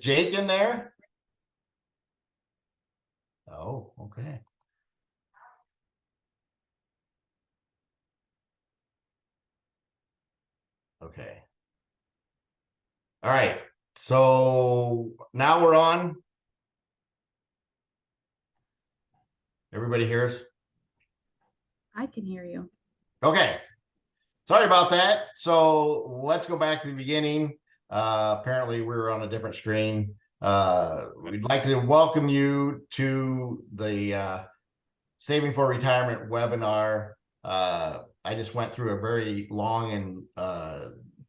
Jake in there? Oh, okay. Okay. All right. So now we're on. Everybody hears? I can hear you. Okay. Sorry about that. So let's go back to the beginning. Apparently we were on a different screen. We'd like to welcome you to the Saving for Retirement webinar. I just went through a very long and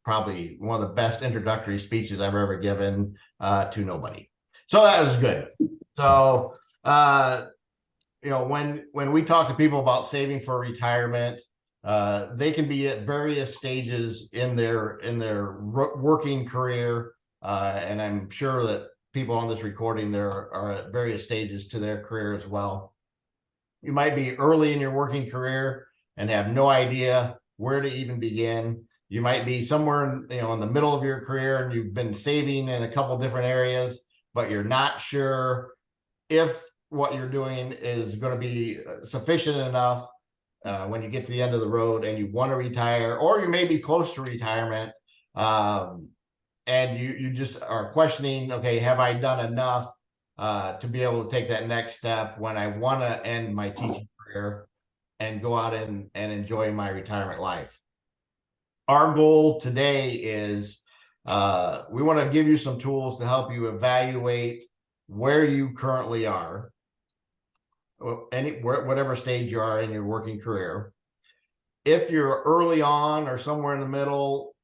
probably one of the best introductory speeches I've ever given to nobody. So that was good. So, when we talk to people about saving for retirement, they can be at various stages in their working career, and I'm sure that people on this recording there are at various stages to their career as well. You might be early in your working career and have no idea where to even begin. You might be somewhere in the middle of your career and you've been saving in a couple different areas, but you're not sure if what you're doing is going to be sufficient enough when you get to the end of the road and you want to retire, or you may be close to retirement, and you just are questioning, okay, have I done enough to be able to take that next step when I want to end my teaching career and go out and enjoy my retirement life. Our goal today is we want to give you some tools to help you evaluate where you currently are, whatever stage you are in your working career. If you're early on or somewhere in the middle,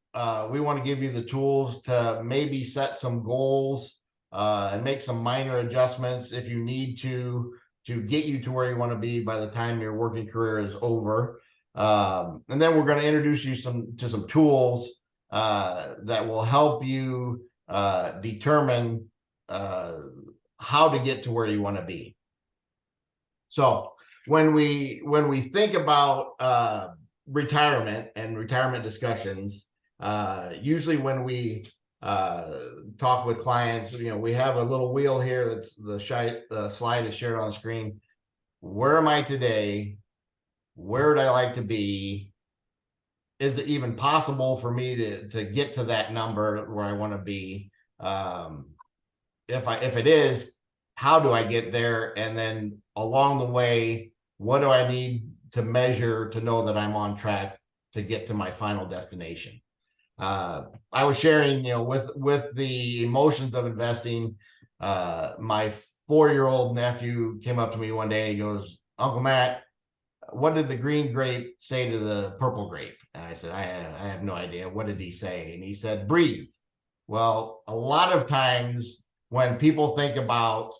we want to give you the tools to maybe set some goals and make some minor adjustments if you need to get you to where you want to be by the time your working career is over. And then we're going to introduce you to some tools that will help you determine how to get to where you want to be. So when we think about retirement and retirement discussions, usually when we talk with clients, we have a little wheel here that's the slide is shared on the screen. Where am I today? Where would I like to be? Is it even possible for me to get to that number where I want to be? If it is, how do I get there? And then along the way, what do I need to measure to know that I'm on track to get to my final destination? I was sharing, with the emotions of investing. My 4-year-old nephew came up to me one day and he goes, "Uncle Matt, what did the green grape say to the purple grape?" And I said, I have no idea. What did he say? And he said, "Breathe." Well, a lot of times when people think about,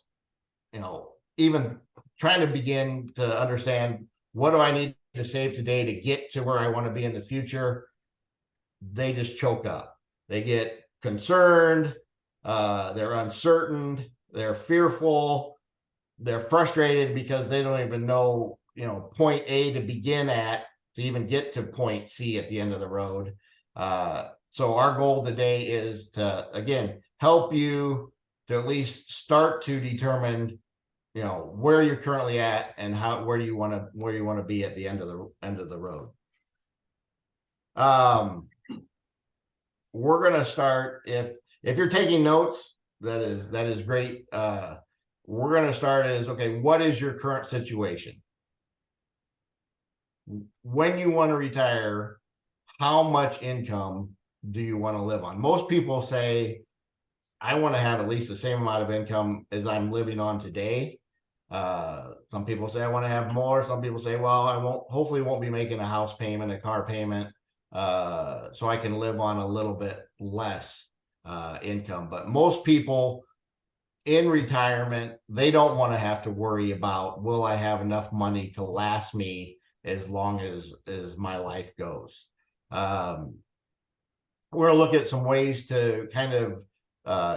even trying to begin to understand what do I need to save today to get to where I want to be in the future, they just choke up. They get concerned, they're uncertain, they're fearful, they're frustrated because they don't even know, point A to begin at to even get to point C at the end of the road. So our goal today is to, again, help you to at least start to determine, where you're currently at and where you want to be at the end of the road. We're going to start, if you're taking notes, that is great. We're going to start as, okay, what is your current situation? When you want to retire, how much income do you want to live on? Most people say, I want to have at least the same amount of income as I'm living on today. Some people say I want to have more. Some people say, well, hopefully won't be making a house payment, a car payment, so I can live on a little bit less income. But most people in retirement, they don't want to have to worry about, will I have enough money to last me as long as my life goes? We're going to look at some ways to kind of,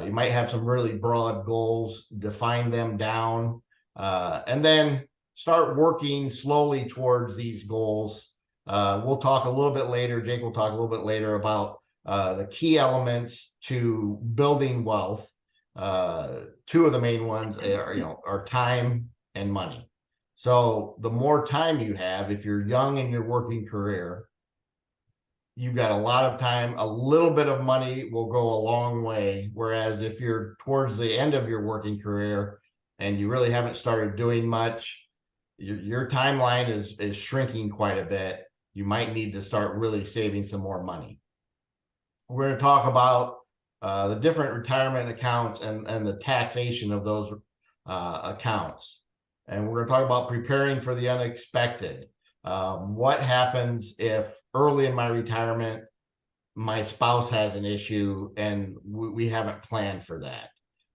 you might have some really broad goals, define them down, and then start working slowly towards these goals. We'll talk a little bit later, Jake will talk a little bit later about the key elements to building wealth. Two of the main ones are time and money. So the more time you have, if you're young in your working career, you've got a lot of time. A little bit of money will go a long way. Whereas if you're towards the end of your working career and you really haven't started doing much, your timeline is shrinking quite a bit. You might need to start really saving some more money. We're going to talk about the different retirement accounts and the taxation of those accounts. And we're going to talk about preparing for the unexpected. What happens if early in my retirement, my spouse has an issue and we haven't planned for that?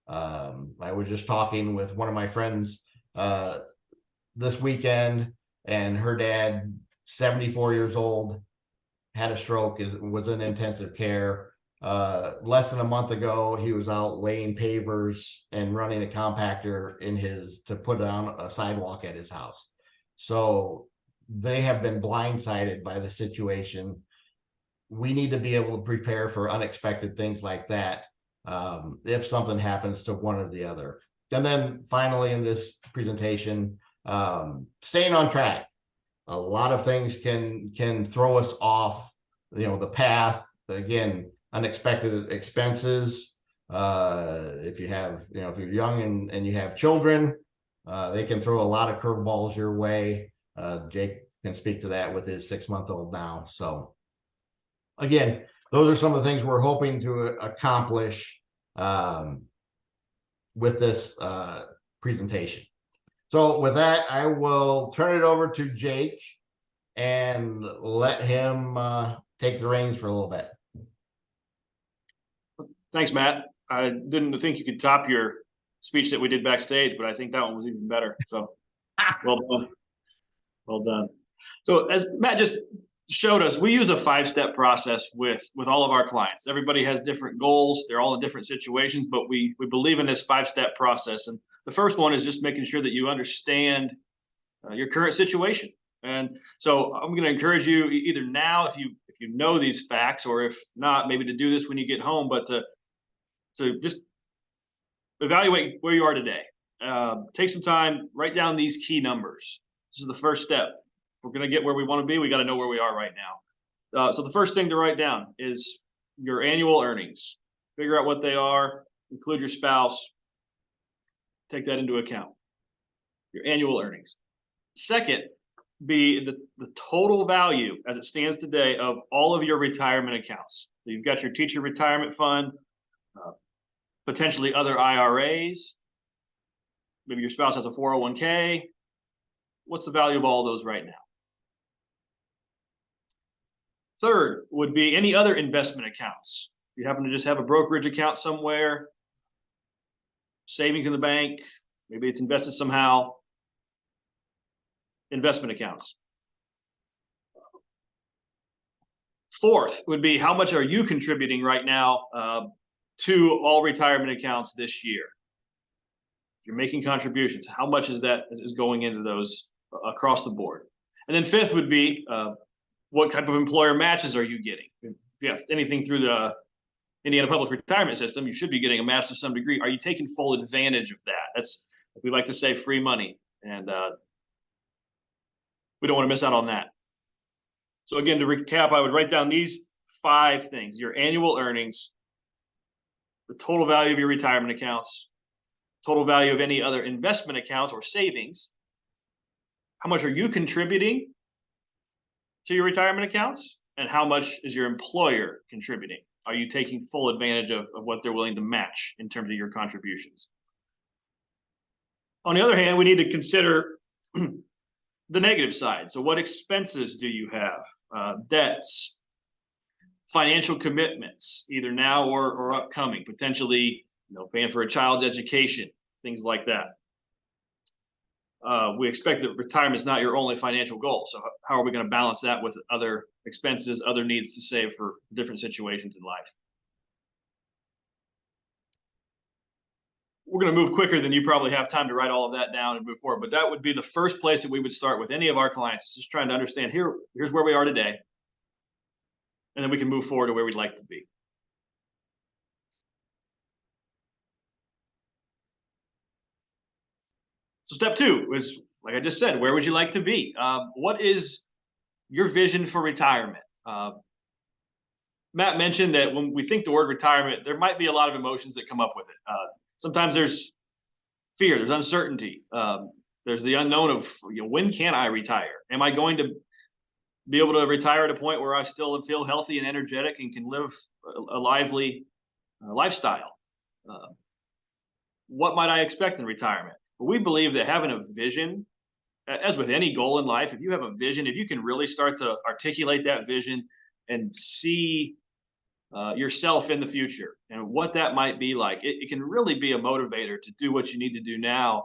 I was just talking with one of my friends this weekend, and her dad, 74 years old, had a stroke, was in intensive care. Less than a month ago, he was out laying pavers and running a compactor to put on a sidewalk at his house. So they have been blindsided by the situation. We need to be able to prepare for unexpected things like that if something happens to one or the other. And then finally in this presentation, staying on track. A lot of things can throw us off, the path. Again, unexpected expenses. If you're young and you have children, they can throw a lot of curveballs your way. Jake can speak to that with his 6-month-old now. So again, those are some of the things we're hoping to accomplish with this presentation. So with that, I will turn it over to Jake and let him take the reins for a little bit. Thanks, Matt. I didn't think you could top your speech that we did backstage, but I think that one was even better. So well done. Well done. So as Matt just showed us, we use a 5-step process with all of our clients. Everybody has different goals. They're all in different situations, but we believe in this 5-step process. And the first one is just making sure that you understand your current situation. And so I'm going to encourage you either now, if you know these facts, or if not, maybe to do this when you get home, but to just evaluate where you are today. Take some time, write down these key numbers. This is the first step. If we're going to get where we want to be, we got to know where we are right now. So the first thing to write down is your annual earnings. Figure out what they are, include your spouse, take that into account. Your annual earnings. Second, be the total value as it stands today of all of your retirement accounts. So you've got your teacher retirement fund, potentially other IRAs. Maybe your spouse has a 401k. What's the value of all of those right now? Third would be any other investment accounts. If you happen to just have a brokerage account somewhere, savings in the bank, maybe it's invested somehow, investment accounts. Fourth would be how much are you contributing right now to all retirement accounts this year? If you're making contributions, how much is going into those across the board? And then fifth would be what type of employer matches are you getting? If you have anything through the Indiana Public Retirement System, you should be getting a match to some degree. Are you taking full advantage of that? That's, we like to say, free money, and we don't want to miss out on that. So again, to recap, I would write down these 5 things: your annual earnings, the total value of your retirement accounts, total value of any other investment accounts or savings, how much are you contributing to your retirement accounts, and how much is your employer contributing? Are you taking full advantage of what they're willing to match in terms of your contributions? On the other hand, we need to consider the negative side. So what expenses do you have? Debts, financial commitments, either now or upcoming, potentially paying for a child's education, things like that. We expect that retirement is not your only financial goal. So how are we going to balance that with other expenses, other needs to save for different situations in life? We're going to move quicker than you probably have time to write all of that down and move forward. But that would be the first place that we would start with any of our clients, just trying to understand here's where we are today. And then we can move forward to where we'd like to be. So step 2 is, like I just said, where would you like to be? What is your vision for retirement? Matt mentioned that when we think the word retirement, there might be a lot of emotions that come up with it. Sometimes there's fear, there's uncertainty, there's the unknown of, when can I retire? Am I going to be able to retire at a point where I still feel healthy and energetic and can live a lively lifestyle? What might I expect in retirement? But we believe that having a vision, as with any goal in life, if you have a vision, if you can really start to articulate that vision and see yourself in the future and what that might be like, it can really be a motivator to do what you need to do now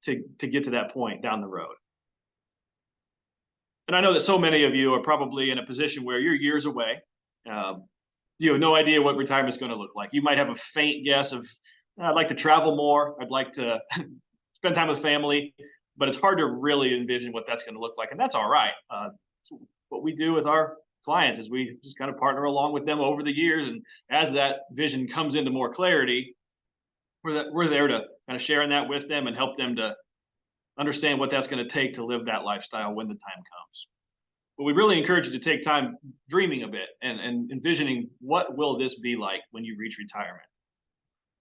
to get to that point down the road. And I know that so many of you are probably in a position where you're years away. You have no idea what retirement is going to look like. You might have a faint guess of, I'd like to travel more. I'd like to spend time with family, but it's hard to really envision what that's going to look like. And that's all right. So what we do with our clients is we just kind of partner along with them over the years. And as that vision comes into more clarity, we're there to kind of share in that with them and help them to understand what that's going to take to live that lifestyle when the time comes. But we really encourage you to take time dreaming a bit and envisioning, what will this be like when you reach retirement?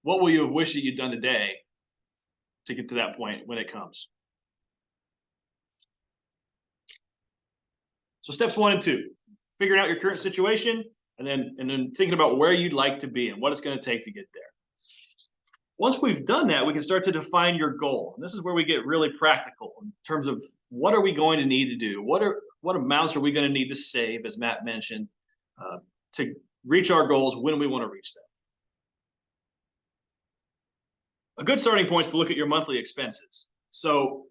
What will you have wished that you'd done today to get to that point when it comes? So steps 1 and 2, figuring out your current situation and then thinking about where you'd like to be and what it's going to take to get there. Once we've done that, we can start to define your goal. And this is where we get really practical in terms of, what are we going to need to do? What amounts are we going to need to save, as Matt mentioned, to reach our goals when we want to reach them? A good starting point is to look at your monthly expenses. So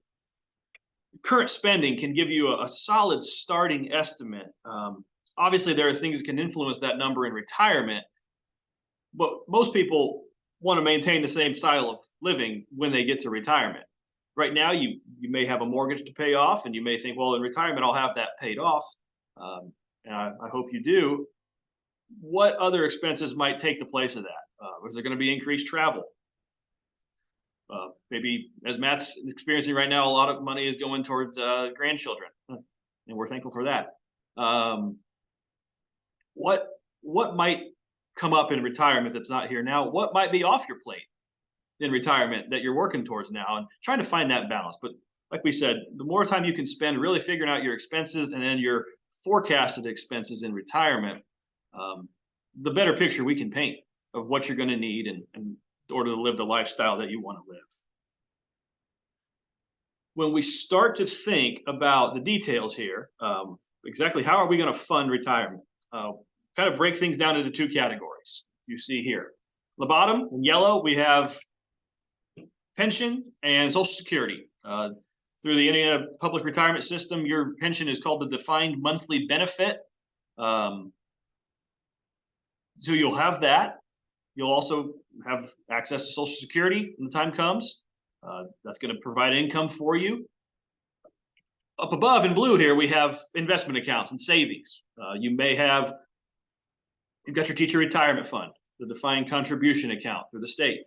current spending can give you a solid starting estimate. Obviously, there are things that can influence that number in retirement, but most people want to maintain the same style of living when they get to retirement. Right now, you may have a mortgage to pay off, and you may think, well, in retirement, I'll have that paid off. And I hope you do. What other expenses might take the place of that? Is there going to be increased travel? Maybe, as Matt's experiencing right now, a lot of money is going towards grandchildren, and we're thankful for that. What might come up in retirement that's not here now? What might be off your plate in retirement that you're working towards now, and trying to find that balance? But like we said, the more time you can spend really figuring out your expenses and then your forecasted expenses in retirement, the better picture we can paint of what you're going to need in order to live the lifestyle that you want to live. When we start to think about the details here, exactly how are we going to fund retirement? Kind of break things down into 2 categories you see here. The bottom, in yellow, we have pension and Social Security. Through the Indiana Public Retirement System, your pension is called the Defined Monthly Benefit. So you'll have that. You'll also have access to Social Security when the time comes. That's going to provide income for you. Up above in blue here, we have investment accounts and savings. You've got your teacher retirement fund, the defined contribution account through the state.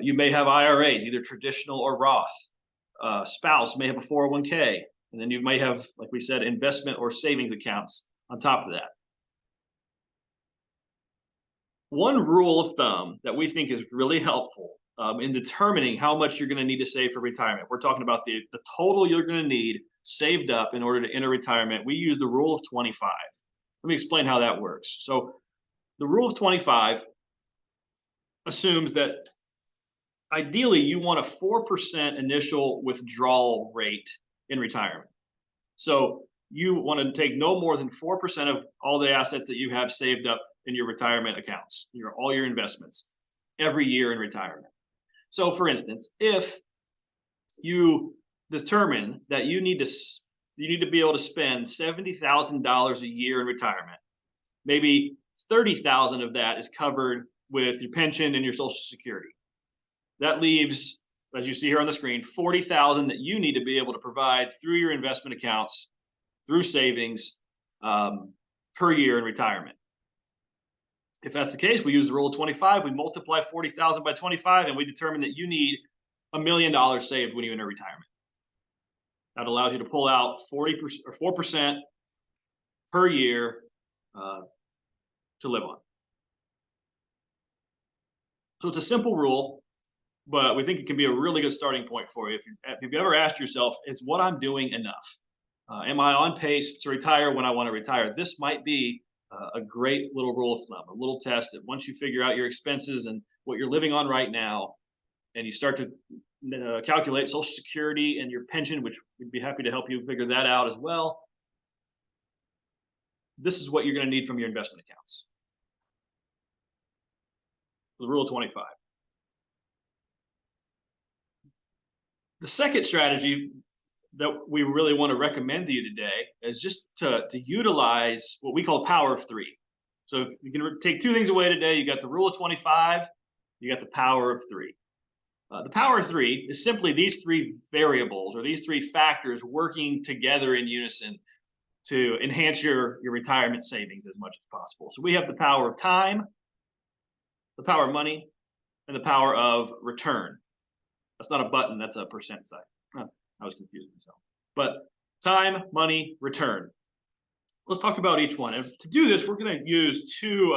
You may have IRAs, either traditional or Roth. Spouse may have a 401k, and then you may have, like we said, investment or savings accounts on top of that. One rule of thumb that we think is really helpful in determining how much you're going to need to save for retirement, if we're talking about the total you're going to need saved up in order to enter retirement, we use the rule of 25. Let me explain how that works. So the rule of 25 assumes that ideally you want a 4% initial withdrawal rate in retirement. So you want to take no more than 4% of all the assets that you have saved up in your retirement accounts, all your investments, every year in retirement. So for instance, if you determine that you need to be able to spend $70,000 a year in retirement, maybe 30,000 of that is covered with your pension and your Social Security. That leaves, as you see here on the screen, 40,000 that you need to be able to provide through your investment accounts, through savings, per year in retirement. If that's the case, we use the rule of 25. We multiply 40,000 by 25, and we determine that you need $1 million saved when you enter retirement. That allows you to pull out 40% or 4% per year to live on. So it's a simple rule, but we think it can be a really good starting point for you. If you've ever asked yourself, is what I'm doing enough? Am I on pace to retire when I want to retire? This might be a great little rule of thumb, a little test that once you figure out your expenses and what you're living on right now, and you start to calculate Social Security and your pension, which we'd be happy to help you figure that out as well. This is what you're going to need from your investment accounts. The rule of 25. The second strategy that we really want to recommend to you today is just to utilize what we call power of three. So you can take two things away today. You got the rule of 25, you got the power of three. The power of three is simply these three variables or these three factors working together in unison to enhance your retirement savings as much as possible. So we have the power of time, the power of money, and the power of return. That's not a button, that's a percent sign. I was confusing myself. But time, money, return. Let's talk about each one. And to do this, we're going to use two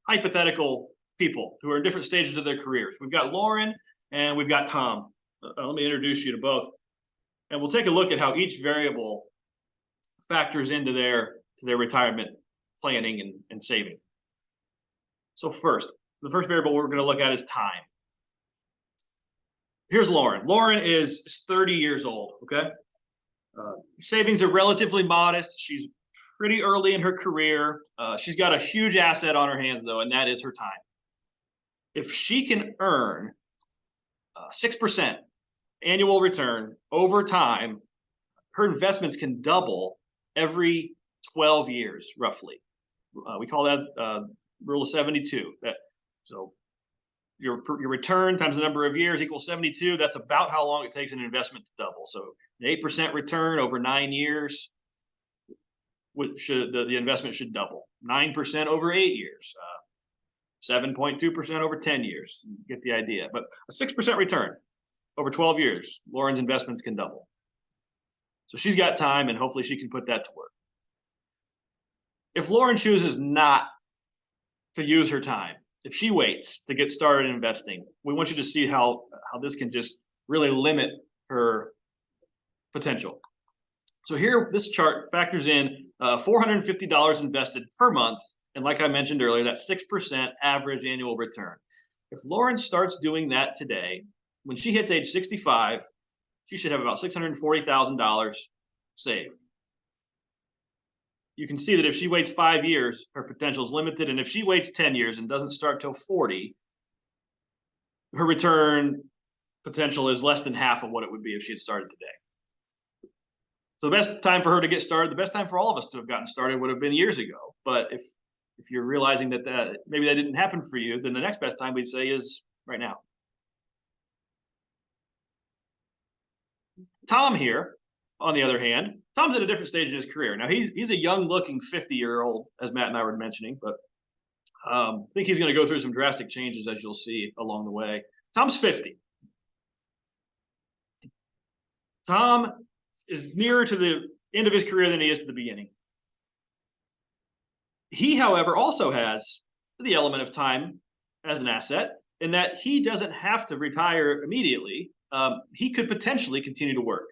hypothetical people who are in different stages of their careers. We've got Lauren and we've got Tom. Let me introduce you to both. And we'll take a look at how each variable factors into their retirement planning and saving. So the first variable we're going to look at is time. Here's Lauren. Lauren is 30 years old, okay? Savings are relatively modest. She's pretty early in her career. She's got a huge asset on her hands, though, and that is her time. If she can earn 6% annual return over time, her investments can double every 12 years, roughly. We call that rule of 72. So your return times the number of years equals 72. That's about how long it takes an investment to double. So an 8% return over 9 years, the investment should double. 9% over 8 years, 7.2% over 10 years. You get the idea. But a 6% return over 12 years, Lauren's investments can double. So she's got time, and hopefully she can put that to work. If Lauren chooses not to use her time, if she waits to get started investing, we want you to see how this can just really limit her potential. So here, this chart factors in $450 invested per month. And like I mentioned earlier, that's 6% average annual return. If Lauren starts doing that today, when she hits age 65, she should have about $640,000 saved. You can see that if she waits 5 years, her potential is limited. And if she waits 10 years and doesn't start till 40, her return potential is less than half of what it would be if she had started today. So the best time for her to get started, the best time for all of us to have gotten started would have been years ago. But if you're realizing that maybe that didn't happen for you, then the next best time we'd say is right now. Tom here, on the other hand, Tom's at a different stage in his career. Now, he's a young-looking 50-year-old, as Matt and I were mentioning, but I think he's going to go through some drastic changes, as you'll see along the way. Tom's 50. Tom is nearer to the end of his career than he is to the beginning. He, however, also has the element of time as an asset in that he doesn't have to retire immediately. He could potentially continue to work.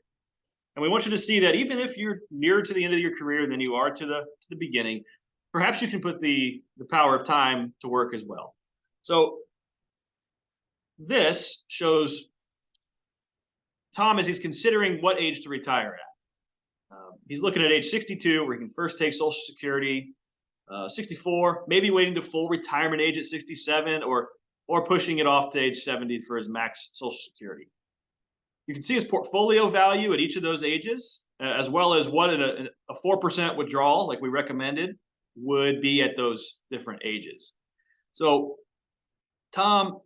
And we want you to see that even if you're nearer to the end of your career than you are to the beginning, perhaps you can put the power of time to work as well. So this shows Tom as he's considering what age to retire at. He's looking at age 62, where he can first take Social Security, 64, maybe waiting to full retirement age at 67, or pushing it off to age 70 for his max Social Security. You can see his portfolio value at each of those ages, as well as what a 4% withdrawal, like we recommended, would be at those different ages. So Tom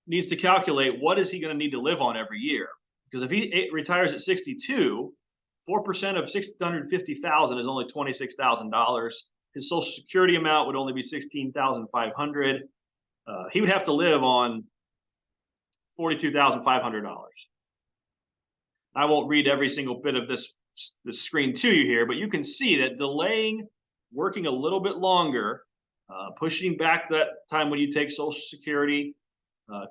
needs to calculate what is he going to need to live on every year. Because if he retires at 62, 4% of $650,000 is only $26,000. His Social Security amount would only be $16,500. He would have to live on $42,500. I won't read every single bit of this screen to you here, but you can see that delaying, working a little bit longer, pushing back that time when you take Social Security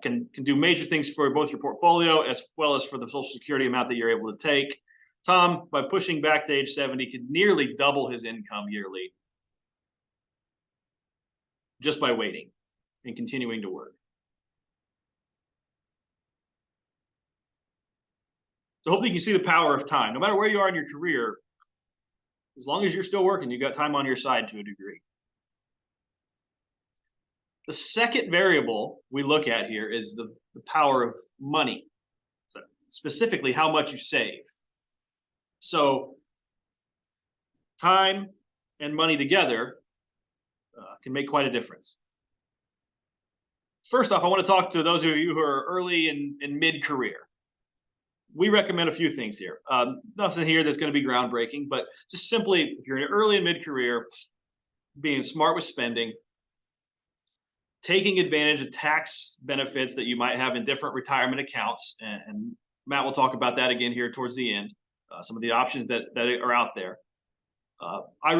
can do major things for both your portfolio as well as for the Social Security amount that you're able to take. Tom, by pushing back to age 70, could nearly double his income yearly just by waiting and continuing to work. So hopefully you can see the power of time. No matter where you are in your career, as long as you're still working, you've got time on your side to a degree. The second variable we look at here is the power of money, so specifically how much you save. So time and money together can make quite a difference. First off, I want to talk to those of you who are early and mid-career. We recommend a few things here. Nothing here that's going to be groundbreaking, but just simply, if you're in early and mid-career, being smart with spending, taking advantage of tax benefits that you might have in different retirement accounts, and Matt will talk about that again here towards the end, some of the options that are out there. I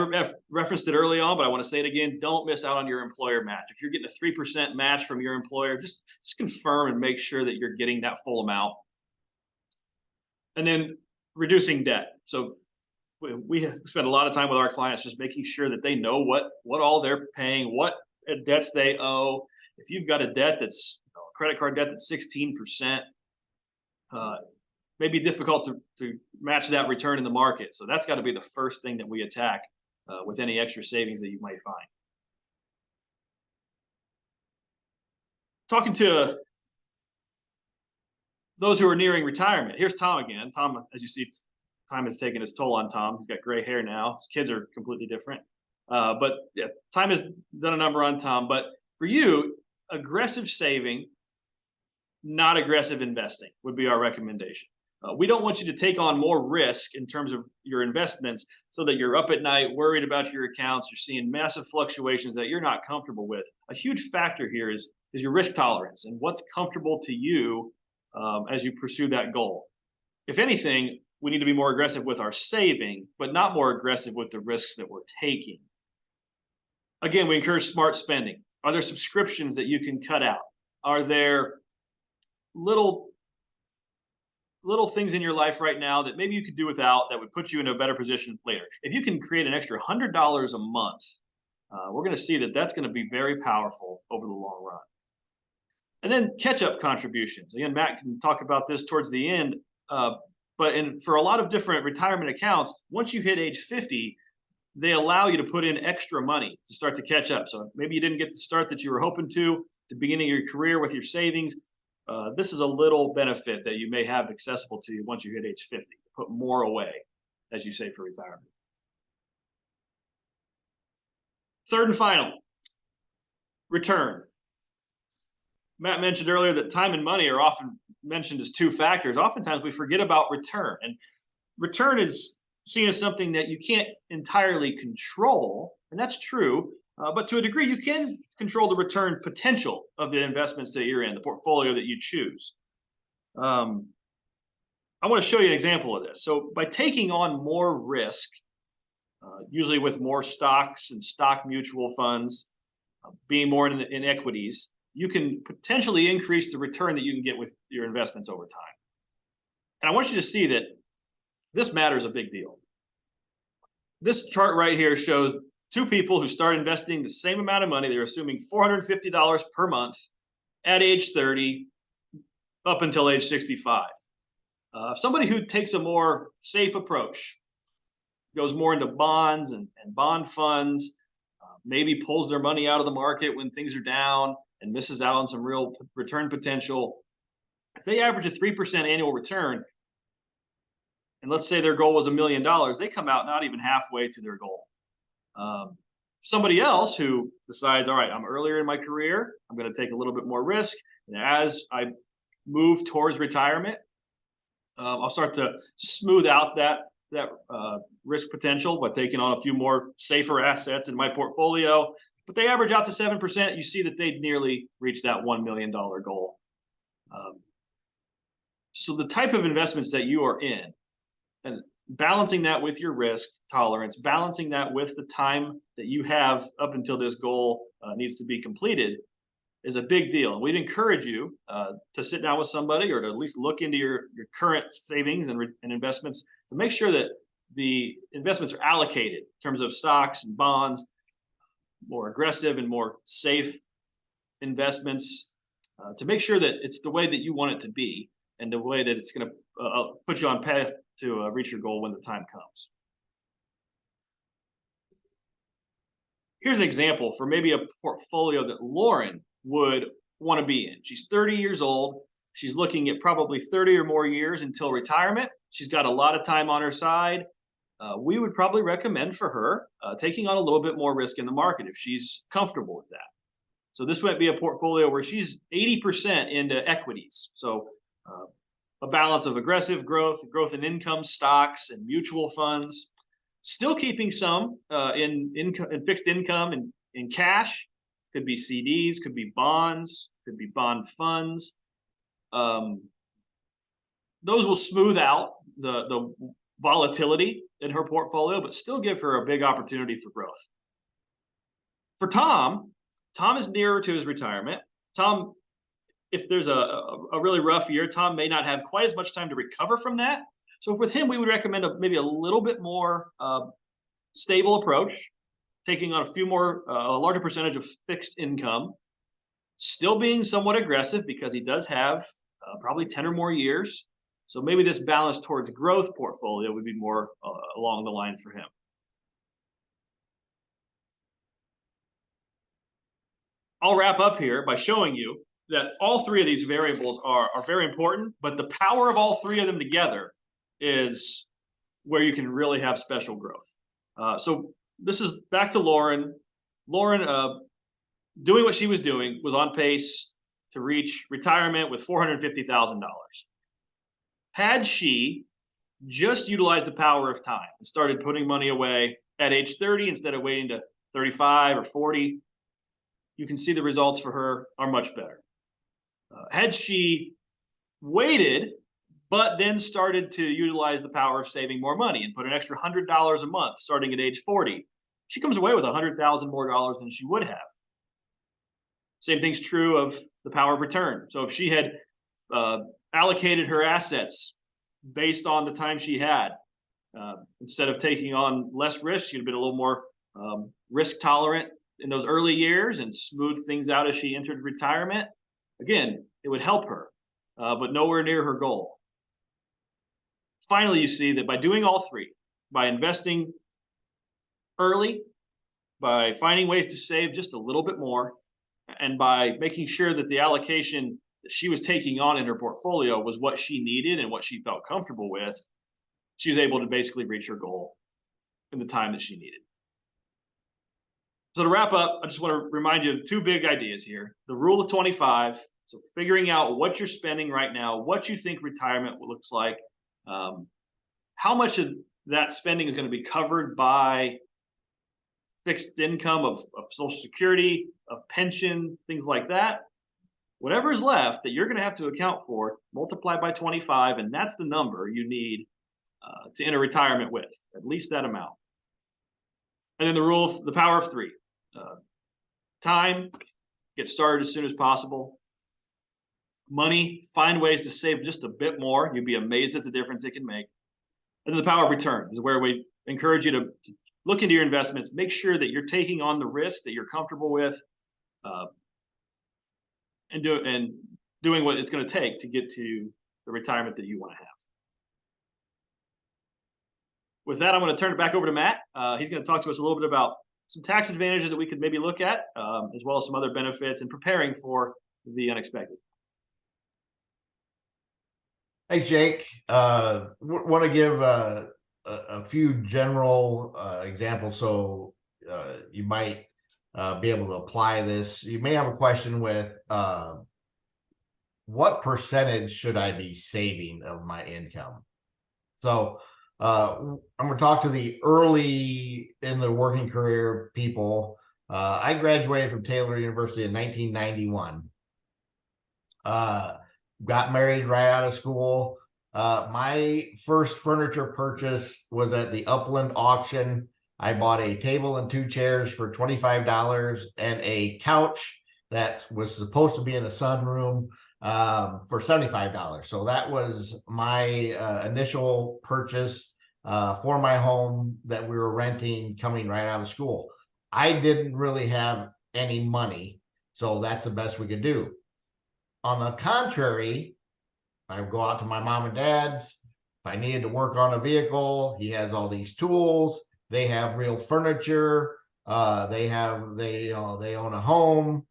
referenced it early on, but I want to say it again. Don't miss out on your employer match. If you're getting a 3% match from your employer, just confirm and make sure that you're getting that full amount. And then reducing debt. So we spend a lot of time with our clients just making sure that they know what all they're paying, what debts they owe. If you've got a debt that's a credit card debt that's 16%, may be difficult to match that return in the market. So that's got to be the first thing that we attack with any extra savings that you might find. Talking to those who are nearing retirement. Here's Tom again. Tom, as you see, time has taken its toll on Tom. He's got gray hair now. His kids are completely different. But yeah, time has done a number on Tom. But for you, aggressive saving, not aggressive investing would be our recommendation. We don't want you to take on more risk in terms of your investments so that you're up at night worried about your accounts. You're seeing massive fluctuations that you're not comfortable with. A huge factor here is your risk tolerance and what's comfortable to you as you pursue that goal. If anything, we need to be more aggressive with our saving, but not more aggressive with the risks that we're taking. Again, we encourage smart spending. Are there subscriptions that you can cut out? Are there little things in your life right now that maybe you could do without that would put you in a better position later? If you can create an extra $100 a month, we're going to see that that's going to be very powerful over the long run. And then catch-up contributions. Again, Matt can talk about this towards the end, but for a lot of different retirement accounts, once you hit age 50, they allow you to put in extra money to start to catch up. So maybe you didn't get the start that you were hoping to at the beginning of your career with your savings. This is a little benefit that you may have accessible to you once you hit age 50. Put more away as you save for retirement. Third and final, return. Matt mentioned earlier that time and money are often mentioned as two factors. Oftentimes we forget about return, and return is seen as something that you can't entirely control, and that's true. But to a degree, you can control the return potential of the investments that you're in, the portfolio that you choose. I want to show you an example of this. So by taking on more risk, usually with more stocks and stock mutual funds, being more in equities, you can potentially increase the return that you can get with your investments over time. And I want you to see that this matters a big deal. This chart right here shows two people who start investing the same amount of money. They're assuming $450 per month at age 30 up until age 65. Somebody who takes a more safe approach, goes more into bonds and bond funds, maybe pulls their money out of the market when things are down and misses out on some real return potential. If they average a 3% annual return, and let's say their goal was $1 million, they come out not even halfway to their goal. Somebody else who decides, all right, I'm earlier in my career, I'm going to take a little bit more risk, and as I move towards retirement, I'll start to smooth out that risk potential by taking on a few more safer assets in my portfolio. But they average out to 7%. You see that they'd nearly reach that $1 million goal. So the type of investments that you are in, and balancing that with your risk tolerance, balancing that with the time that you have up until this goal needs to be completed, is a big deal. And we'd encourage you to sit down with somebody or to at least look into your current savings and investments to make sure that the investments are allocated in terms of stocks and bonds, more aggressive and more safe investments, to make sure that it's the way that you want it to be and the way that it's going to put you on path to reach your goal when the time comes. Here's an example for maybe a portfolio that Lauren would want to be in. She's 30 years old. She's looking at probably 30 or more years until retirement. She's got a lot of time on her side. We would probably recommend for her taking on a little bit more risk in the market if she's comfortable with that. So this might be a portfolio where she's 80% into equities. So a balance of aggressive growth in income, stocks, and mutual funds, still keeping some in fixed income and in cash. Could be CDs, could be bonds, could be bond funds. Those will smooth out the volatility in her portfolio, but still give her a big opportunity for growth. For Tom is nearer to his retirement. Tom, if there's a really rough year, Tom may not have quite as much time to recover from that. So with him, we would recommend maybe a little bit more stable approach, taking on a larger percentage of fixed income, still being somewhat aggressive because he does have probably 10 or more years. So maybe this balance towards growth portfolio would be more along the line for him. I'll wrap up here by showing you that all three of these variables are very important, but the power of all three of them together is where you can really have special growth. So this is back to Lauren. Lauren, doing what she was doing, was on pace to reach retirement with $450,000. Had she just utilized the power of time and started putting money away at age 30 instead of waiting to 35 or 40, you can see the results for her are much better. Had she waited, but then started to utilize the power of saving more money and put an extra $100 a month starting at age 40, she comes away with $100,000 more dollars than she would have. Same thing's true of the power of return. So if she had allocated her assets based on the time she had, instead of taking on less risk, she'd have been a little more risk tolerant in those early years and smooth things out as she entered retirement. Again, it would help her, but nowhere near her goal. Finally, you see that by doing all three, by investing early, by finding ways to save just a little bit more, and by making sure that the allocation that she was taking on in her portfolio was what she needed and what she felt comfortable with, she was able to basically reach her goal in the time that she needed. So to wrap up, I just want to remind you of two big ideas here. The rule of 25, so figuring out what you're spending right now, what you think retirement looks like, how much of that spending is going to be covered by fixed income of Social Security, of pension, things like that. Whatever is left that you're going to have to account for, multiply by 25, and that's the number you need to enter retirement with, at least that amount. And then the power of three. Time, get started as soon as possible. Money, find ways to save just a bit more. You'd be amazed at the difference it can make. And then the power of return is where we encourage you to look into your investments, make sure that you're taking on the risk that you're comfortable with, and doing what it's going to take to get to the retirement that you want to have. With that, I'm going to turn it back over to Matt. He's going to talk to us a little bit about some tax advantages that we could maybe look at, as well as some other benefits in preparing for the unexpected. Hey, Jake, want to give a few general examples so you might be able to apply this. You may have a question with what percentage should I be saving of my income? So I'm going to talk to the early in the working career people. I graduated from Taylor University in 1991. got married right out of school. My first furniture purchase was at the Upland auction. I bought a table and 2 chairs for $25 and a couch that was supposed to be in a sunroom for $75. So that was my initial purchase for my home that we were renting coming right out of school. I didn't really have any money, so that's the best we could do. On the contrary, I would go out to my mom and dad's. If I needed to work on a vehicle, he has all these tools. They have real furniture. They own a home.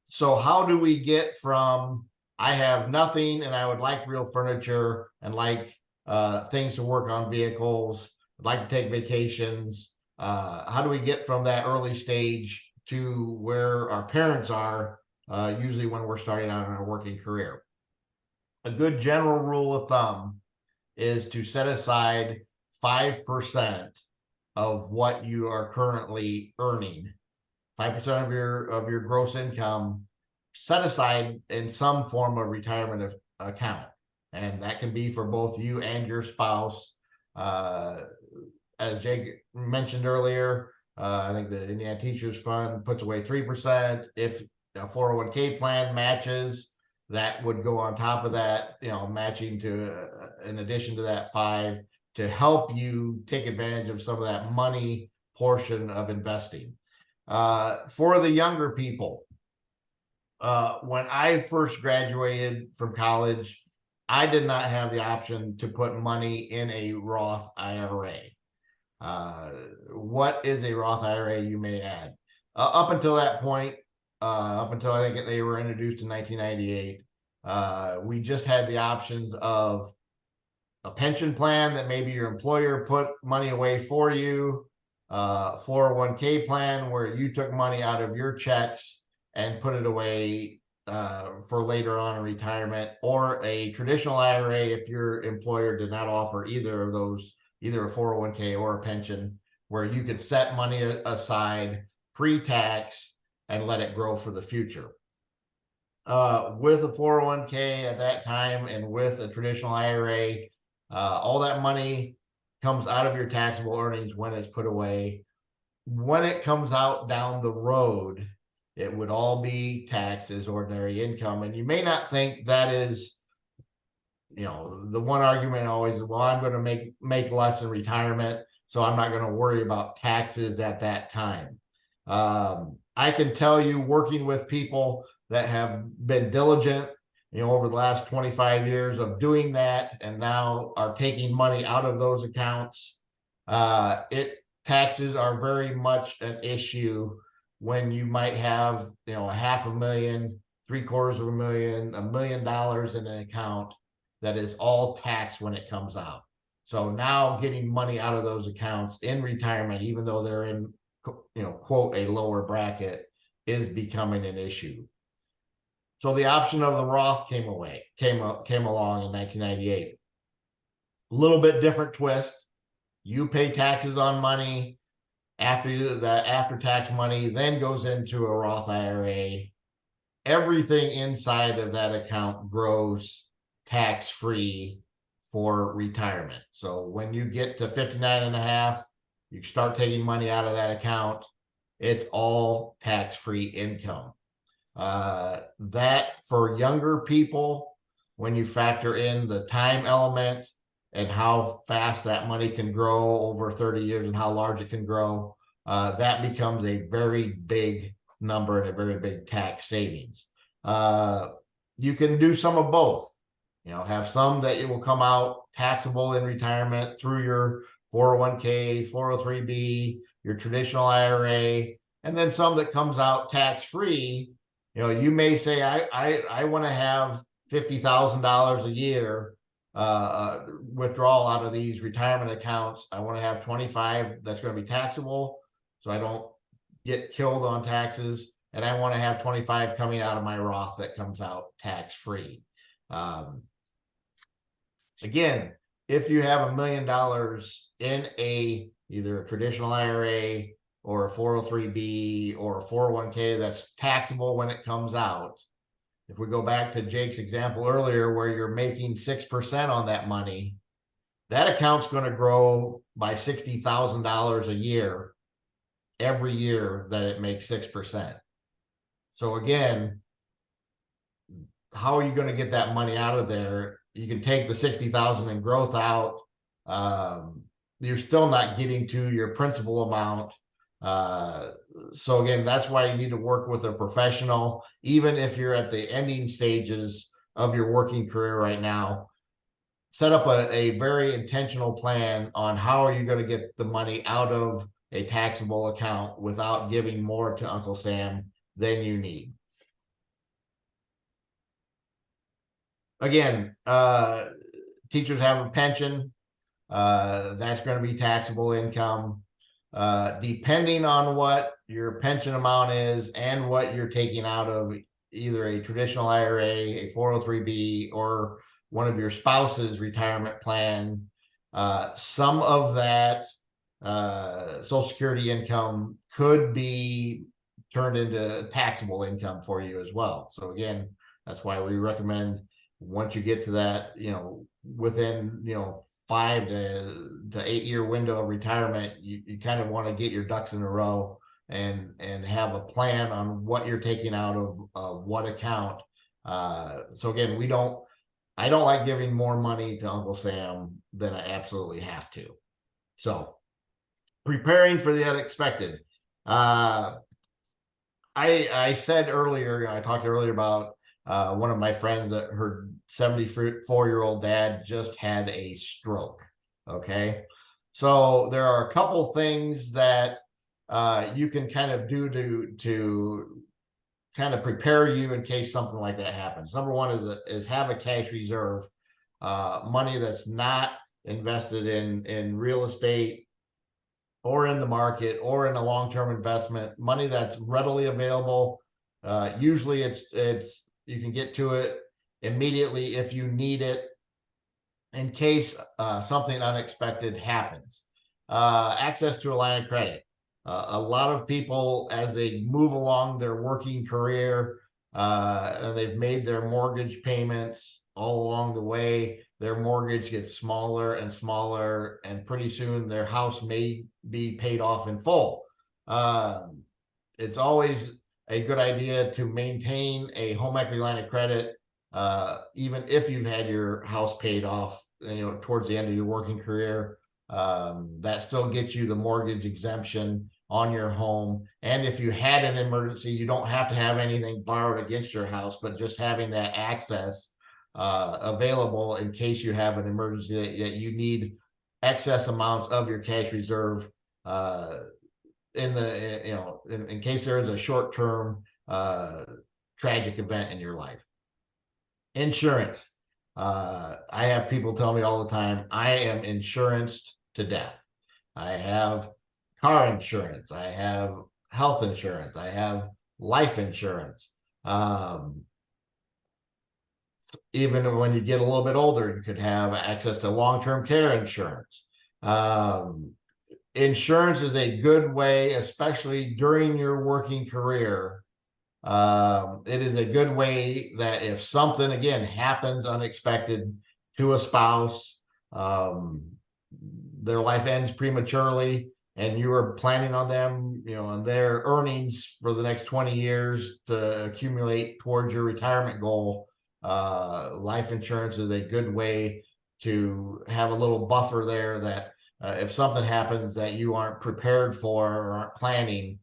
So how do we get from I have nothing and I would like real furniture and like things to work on vehicles, I'd like to take vacations. How do we get from that early stage to where our parents are, usually when we're starting out in our working career? A good general rule of thumb is to set aside 5% of what you are currently earning. 5% of your gross income set aside in some form of retirement account. And that can be for both you and your spouse. As Jake mentioned earlier, I think the Indiana Teachers Fund puts away 3%. If a 401k plan matches, that would go on top of that, matching to in addition to that 5 to help you take advantage of some of that money portion of investing. For the younger people, when I first graduated from college, I did not have the option to put money in a Roth IRA. What is a Roth IRA, you may add? Up until that point, up until I think they were introduced in 1998, we just had the options of a pension plan that maybe your employer put money away for you, 401k plan where you took money out of your checks and put it away for later on in retirement, or a traditional IRA if your employer did not offer either of those, either a 401k or a pension, where you could set money aside pre-tax and let it grow for the future. With a 401k at that time and with a traditional IRA, all that money comes out of your taxable earnings when it's put away. When it comes out down the road, it would all be taxed as ordinary income. And you may not think that is, the one argument always is, well, I'm going to make less in retirement, so I'm not going to worry about taxes at that time. I can tell you, working with people that have been diligent, over the last 25 years of doing that, and now are taking money out of those accounts, taxes are very much an issue when you might have, $500,000, $750,000, $1 million in an account that is all taxed when it comes out. So now getting money out of those accounts in retirement, even though they're in, quote, a lower bracket, is becoming an issue. So the option of the Roth came along in 1998. A little bit different twist. You pay taxes on money. After that, after-tax money then goes into a Roth IRA. Everything inside of that account grows tax-free for retirement. So when you get to 59 and a half, you start taking money out of that account. It's all tax-free income. That for younger people, when you factor in the time element and how fast that money can grow over 30 years and how large it can grow, that becomes a very big number and a very big tax savings. You can do some of both. Have some that it will come out taxable in retirement through your 401k, 403b, your traditional IRA, and then some that comes out tax-free. You may say, I want to have $50,000 a year withdrawal out of these retirement accounts. I want to have 25 that's going to be taxable, so I don't get killed on taxes. And I want to have 25 coming out of my Roth that comes out tax-free. Again, if you have $1 million in either a traditional IRA or a 403b or a 401k that's taxable when it comes out, if we go back to Jake's example earlier, where you're making 6% on that money, that account's going to grow by $60,000 a year, every year that it makes 6%. So again, how are you going to get that money out of there? You can take the 60,000 in growth out. You're still not getting to your principal amount. So again, that's why you need to work with a professional, even if you're at the ending stages of your working career right now. Set up a very intentional plan on how are you going to get the money out of a taxable account without giving more to Uncle Sam than you need. Again, teachers have a pension. That's going to be taxable income. Depending on what your pension amount is and what you're taking out of either a traditional IRA, a 403B, or one of your spouse's retirement plan, some of that Social Security income could be turned into taxable income for you as well. So again, that's why we recommend, once you get to that, within 5 to 8 year window of retirement, you kind of want to get your ducks in a row and have a plan on what you're taking out of what account. So again, I don't like giving more money to Uncle Sam than I absolutely have to. So preparing for the unexpected. I said earlier, I talked earlier about one of my friends, that her 74-year-old dad just had a stroke. Okay. So there are a couple things that you can kind of do to kind of prepare you in case something like that happens. Number one is have a cash reserve, money that's not invested in real estate or in the market or in a long-term investment, money that's readily available. Usually it's you can get to it immediately if you need it in case something unexpected happens. Access to a line of credit. A lot of people, as they move along their working career, and they've made their mortgage payments all along the way, their mortgage gets smaller and smaller, and pretty soon their house may be paid off in full. It's always a good idea to maintain a home equity line of credit, even if you've had your house paid off, towards the end of your working career. That still gets you the mortgage exemption on your home. And if you had an emergency, you don't have to have anything borrowed against your house, but just having that access available in case you have an emergency that you need excess amounts of your cash reserve in case there is a short-term tragic event in your life. Insurance. I have people tell me all the time, I am insuranced to death. I have car insurance. I have health insurance. I have life insurance. Even when you get a little bit older, you could have access to long-term care insurance. Insurance is a good way, especially during your working career. It is a good way that if something, again, happens unexpected to a spouse, their life ends prematurely, and you are planning on them, on their earnings for the next 20 years to accumulate towards your retirement goal, life insurance is a good way to have a little buffer there that if something happens that you aren't prepared for or aren't planning,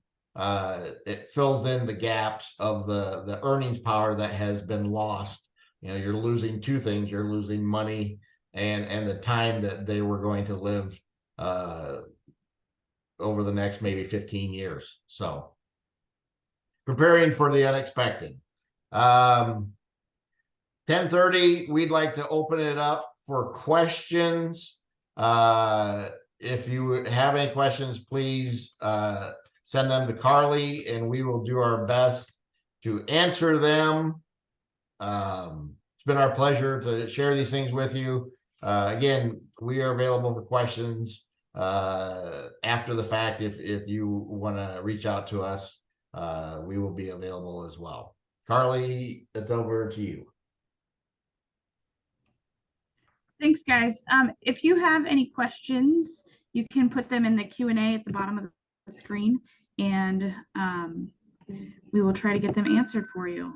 it fills in the gaps of the earnings power that has been lost. You're losing two things. You're losing money and the time that they were going to live over the next maybe 15 years. So preparing for the unexpected. 10:30, we'd like to open it up for questions. If you have any questions, please send them to Carly and we will do our best to answer them. It's been our pleasure to share these things with you. Again, we are available for questions after the fact. If you want to reach out to us, we will be available as well. Carly, it's over to you. Thanks, guys. If you have any questions, you can put them in the Q&A at the bottom of the screen, and we will try to get them answered for you.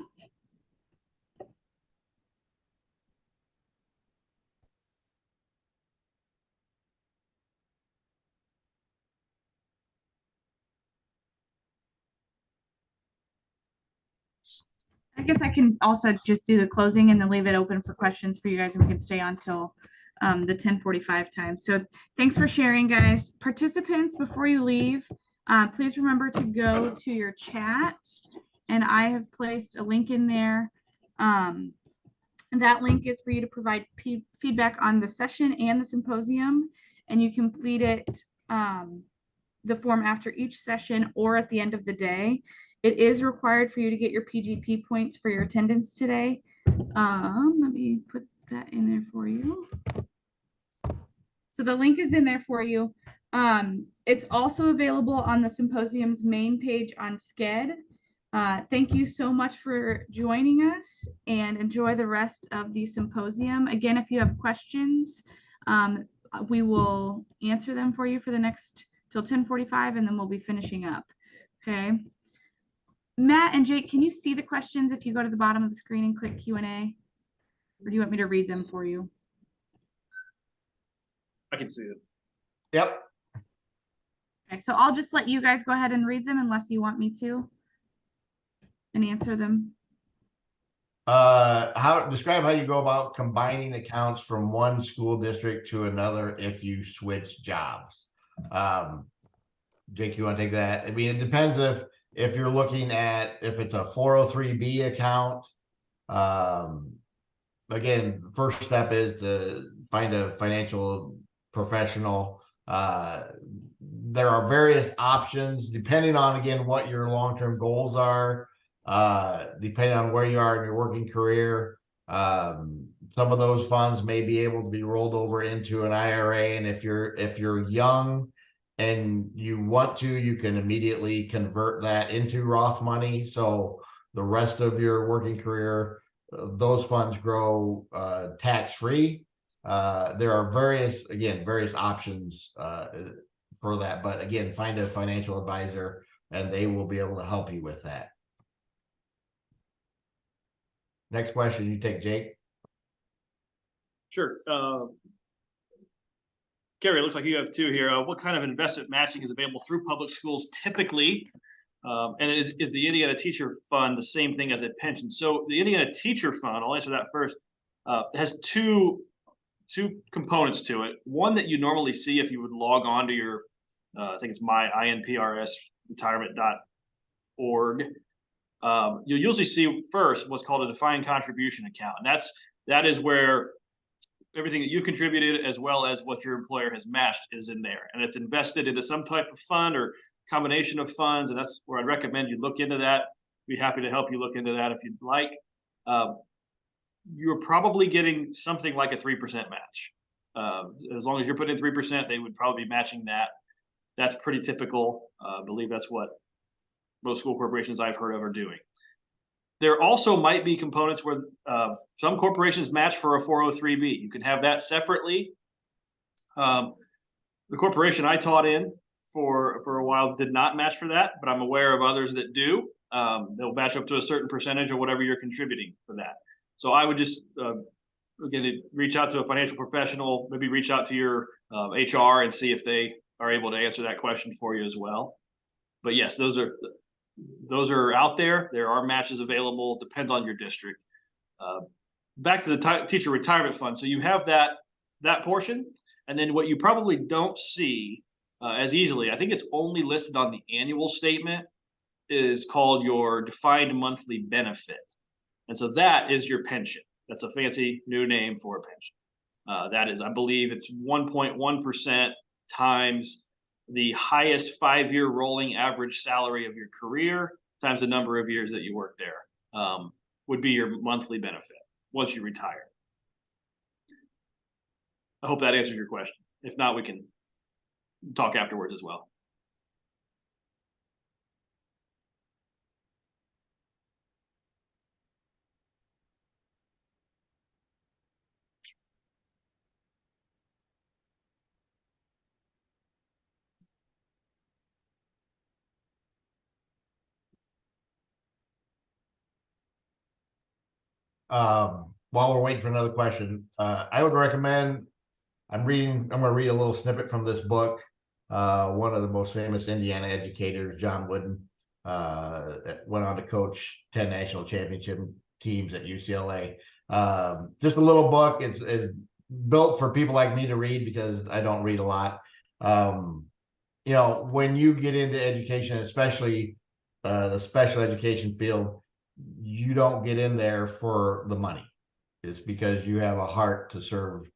I guess I can also just do the closing and then leave it open for questions for you guys, and we can stay on till the 10:45 time. So thanks for sharing, guys. Participants, before you leave, please remember to go to your chat, and I have placed a link in there. And that link is for you to provide feedback on the session and the symposium, and you complete it the form after each session or at the end of the day. It is required for you to get your PGP points for your attendance today. Let me put that in there for you. So the link is in there for you. It's also available on the symposium's main page on Sched. Thank you so much for joining us, and enjoy the rest of the symposium. Again, if you have questions, we will answer them for you for the next till 10:45, and then we'll be finishing up. Okay. Matt and Jake, can you see the questions if you go to the bottom of the screen and click Q&A? Or do you want me to read them for you? I can see it. Yep. Okay, so I'll just let you guys go ahead and read them unless you want me to, and answer them. Describe how you go about combining accounts from one school district to another if you switch jobs. Jake, you want to take that? I mean, it depends if you're looking at if it's a 403B account. Again, the first step is to find a financial professional. There are various options depending on, again, what your long-term goals are, depending on where you are in your working career. Some of those funds may be able to be rolled over into an IRA, and if you're young and you want to, you can immediately convert that into Roth money. So the rest of your working career, those funds grow tax-free. There are various options for that, but again, find a financial advisor and they will be able to help you with that. Next question, you take, Jake. Sure. Carrie, it looks like you have two here. What kind of investment matching is available through public schools typically? And is the Indiana Teacher Fund the same thing as a pension? So the Indiana Teacher Fund, I'll answer that first, has two components to it. One that you normally see if you would log on to your, I think it's myinprsretirement.org. You'll usually see first what's called a defined contribution account. And that is where everything that you contributed as well as what your employer has matched is in there. And it's invested into some type of fund or combination of funds. And that's where I'd recommend you look into that. Be happy to help you look into that if you'd like. You're probably getting something like a 3% match. As long as you're putting in 3%, they would probably be matching that. That's pretty typical. I believe that's what most school corporations I've heard of are doing. There also might be components where some corporations match for a 403B. You can have that separately. The corporation I taught in for a while did not match for that, but I'm aware of others that do. They'll match up to a certain percentage of whatever you're contributing for that. So I would just, again, reach out to a financial professional, maybe reach out to your HR and see if they are able to answer that question for you as well. But yes, those are out there. There are matches available. Depends on your district. Back to the teacher retirement fund. So you have that portion, and then what you probably don't see as easily, I think it's only listed on the annual statement, is called your defined monthly benefit. And so that is your pension. That's a fancy new name for a pension. That is, I believe it's 1.1% times the highest 5-year rolling average salary of your career times the number of years that you worked there, would be your monthly benefit once you retire. I hope that answers your question. If not, we can talk afterwards as well. while we're waiting for another question, I would recommend, I'm going to read a little snippet from this book. One of the most famous Indiana educators, John Wooden, went on to coach 10 national championship teams at UCLA. Just a little book. It's built for people like me to read because I don't read a lot. You know, when you get into education, especially the special education field, you don't get in there for the money. It's because you have a heart to serve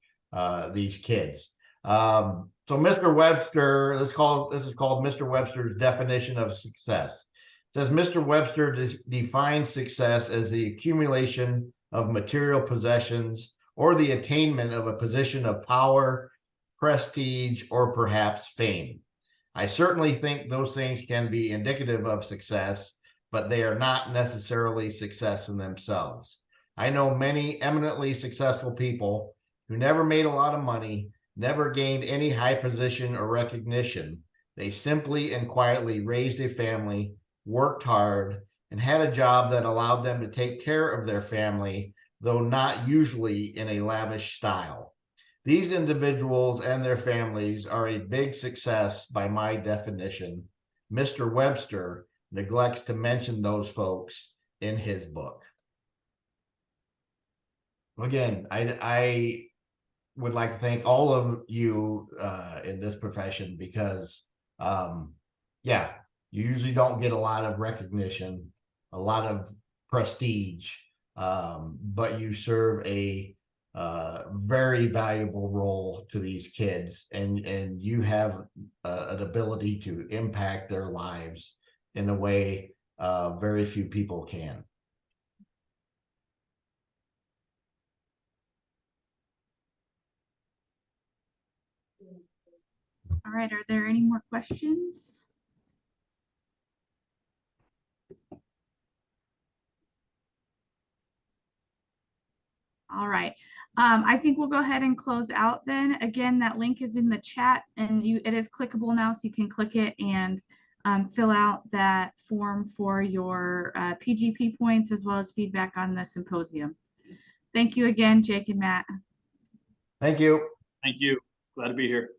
these kids. So Mr. Webster, this is called Mr. Webster's definition of success. It says Mr. Webster defines success as the accumulation of material possessions or the attainment of a position of power, prestige, or perhaps fame. I certainly think those things can be indicative of success, but they are not necessarily success in themselves. I know many eminently successful people who never made a lot of money, never gained any high position or recognition. They simply and quietly raised a family, worked hard, and had a job that allowed them to take care of their family, though not usually in a lavish style. These individuals and their families are a big success by my definition. Mr. Webster neglects to mention those folks in his book. Again, I would like to thank all of you in this profession because, yeah, you usually don't get a lot of recognition, a lot of prestige, but you serve a very valuable role to these kids, and you have an ability to impact their lives in a way very few people can. All right, are there any more questions? All right. I think we'll go ahead and close out then. Again, that link is in the chat and it is clickable now, so you can click it and fill out that form for your PGP points as well as feedback on the symposium. Thank you again, Jake and Matt. Thank you. Thank you. Glad to be here.